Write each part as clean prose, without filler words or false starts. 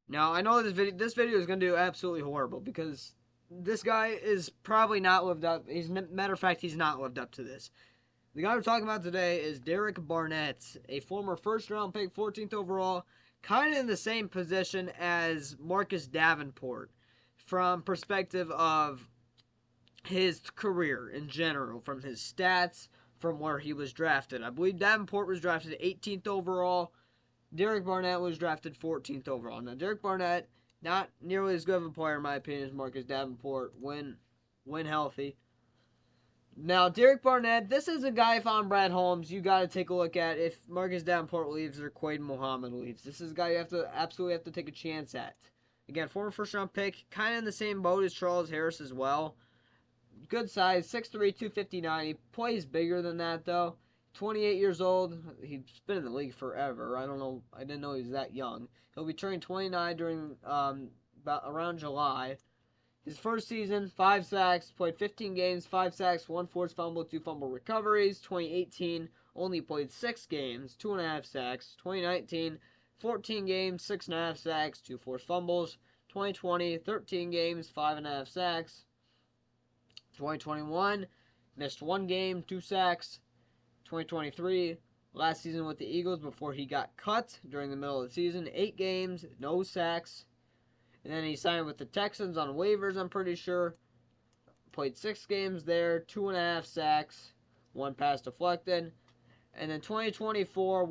Now, I know this video is going to do absolutely horrible because this guy is probably not lived up. Matter of fact, he's not lived up to this. The guy we're talking about today is Derek Barnett, a former first round pick, 14th overall, kind of in the same position as Marcus Davenport from perspective of his career in general, from his stats, from where he was drafted. I believe Davenport was drafted 18th overall. Derek Barnett was drafted 14th overall. Now, Derek Barnett, not nearly as good of a player, in my opinion, as Marcus Davenport when healthy. Now, Derek Barnett, this is a guy, if I'm Brad Holmes, you got to take a look at if Marcus Davenport leaves or Quaid Muhammad leaves. This is a guy you absolutely have to take a chance at. Again, former first round pick, kind of in the same boat as Charles Harris as well. Good size, 6'3", 259. He plays bigger than that, though. 28 years old. He's been in the league forever. I didn't know he was that young. He'll be turning 29 during about around July. His first season, 5 sacks, played 15 games, 5 sacks, 1 forced fumble, 2 fumble recoveries. 2018, only played 6 games, 2.5 sacks. 2019, 14 games, 6.5 sacks, 2 forced fumbles. 2020, 13 games, 5.5 sacks. 2021, missed 1 game, 2 sacks. 2023, last season with the Eagles before he got cut during the middle of the season, 8 games, no sacks. And then he signed with the Texans on waivers, I'm pretty sure. Played 6 games there, 2.5 sacks, 1 pass deflected. And then 2024,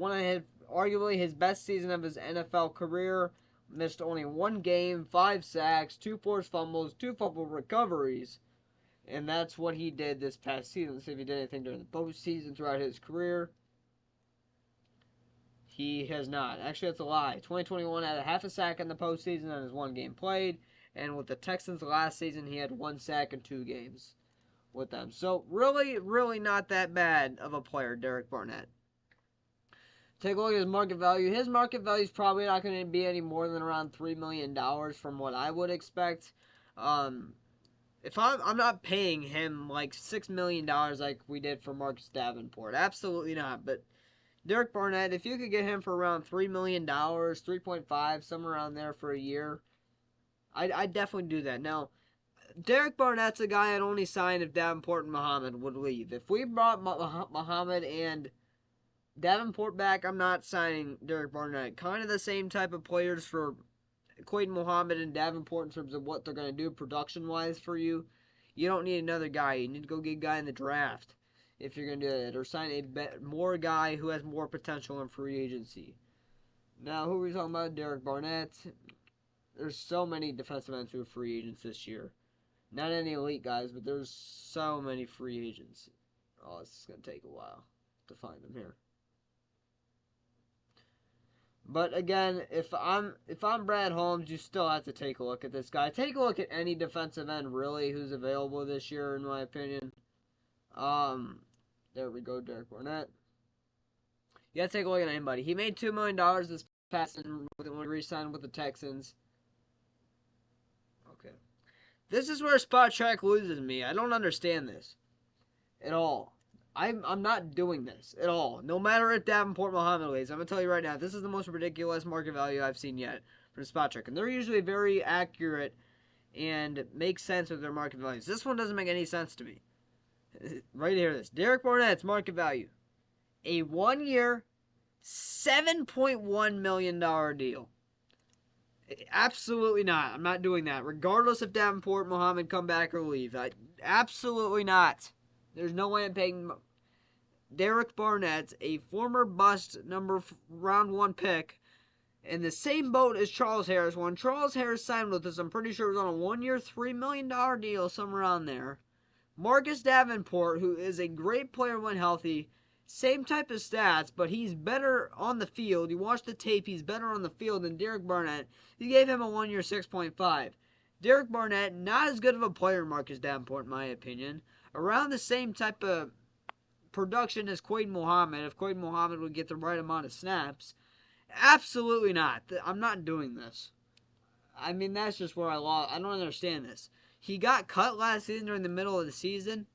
arguably his best season of his NFL career. Missed only 1 game, 5 sacks, 2 forced fumbles, 2 fumble recoveries. And that's what he did this past season. Let's see if he did anything during the postseason throughout his career. He has not. Actually, that's a lie. 2021 had a half a sack in the postseason on his 1 game played. And with the Texans last season, he had 1 sack in 2 games with them. So, really, really not that bad of a player, Derek Barnett. Take a look at his market value. His market value is probably not going to be any more than around $3 million from what I would expect. If I'm not paying him like $6 million like we did for Marcus Davenport. Absolutely not. But Derek Barnett, if you could get him for around $3 million, 3.5, somewhere around there for a year, I'd definitely do that. Now, Derek Barnett's a guy I'd only sign if Davenport and Muhammad would leave. If we brought Muhammad and Davenport back, I'm not signing Derek Barnett. Kind of the same type of players for Quaid Muhammad and Davenport in terms of what they're going to do production-wise for you. You don't need another guy. You need to go get a guy in the draft if you're going to do that. Or sign more guy who has more potential in free agency. Now, who are we talking about? Derek Barnett. There's so many defensive ends who are free agents this year. Not any elite guys, but there's so many free agents. Oh, this is going to take a while to find them here. But again, if I'm Brad Holmes, you still have to take a look at this guy. Take a look at any defensive end really who's available this year, in my opinion. There we go, Derek Barnett. You gotta take a look at anybody. He made $2 million this past season when he re-signed with the Texans. Okay, this is where Spot Track loses me. I don't understand this at all. I'm not doing this at all. No matter if Davenport Muhammad leaves, I'm going to tell you right now, this is the most ridiculous market value I've seen yet from Spot Check. And they're usually very accurate and make sense with their market values. This one doesn't make any sense to me. Right here, this. Derek Barnett's market value. A 1-year, $7.1 million deal. Absolutely not. I'm not doing that. Regardless if Davenport Muhammad come back or leave. Absolutely not. There's no way I'm paying Derek Barnett, a former bust round 1 pick, in the same boat as Charles Harris. When Charles Harris signed with us, I'm pretty sure it was on a 1-year, $3 million deal, somewhere around there. Marcus Davenport, who is a great player when healthy, same type of stats, but he's better on the field. You watch the tape, he's better on the field than Derek Barnett. You gave him a 1-year, 6.5. Derek Barnett, not as good of a player Marcus Davenport, in my opinion. Around the same type of production as Quaid Muhammad, if Quaid Muhammad would get the right amount of snaps. Absolutely not. I'm not doing this. I mean, that's just where I lost. I don't understand this. He got cut last season during the middle of the season,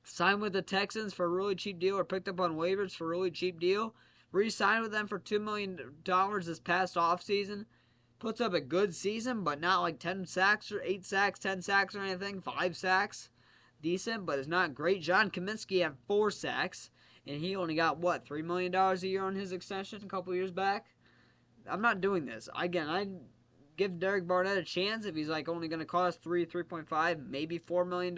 signed with the Texans for a really cheap deal, or picked up on waivers for a really cheap deal, re-signed with them for $2 million this past offseason. puts up a good season, but not like 10 sacks or 8 sacks, 10 sacks or anything. 5 sacks, decent, but it's not great. John Kaminsky had 4 sacks, and he only got what, $3 million a year on his extension a couple years back. I'm not doing this. Again, I give Derek Barnett a chance if he's like only going to cost 3.5, maybe $4 million.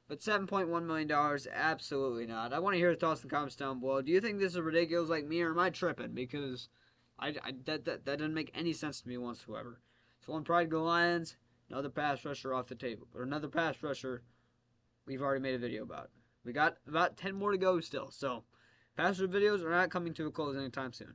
But $7.1 million, absolutely not. I want to hear your thoughts in the comments down below. Do you think this is ridiculous like me, or am I tripping? Because that doesn't make any sense to me whatsoever. So on Pride Go Lions, another pass rusher off the table. Or another pass rusher we've already made a video about. We got about 10 more to go still. So pass rusher videos are not coming to a close anytime soon.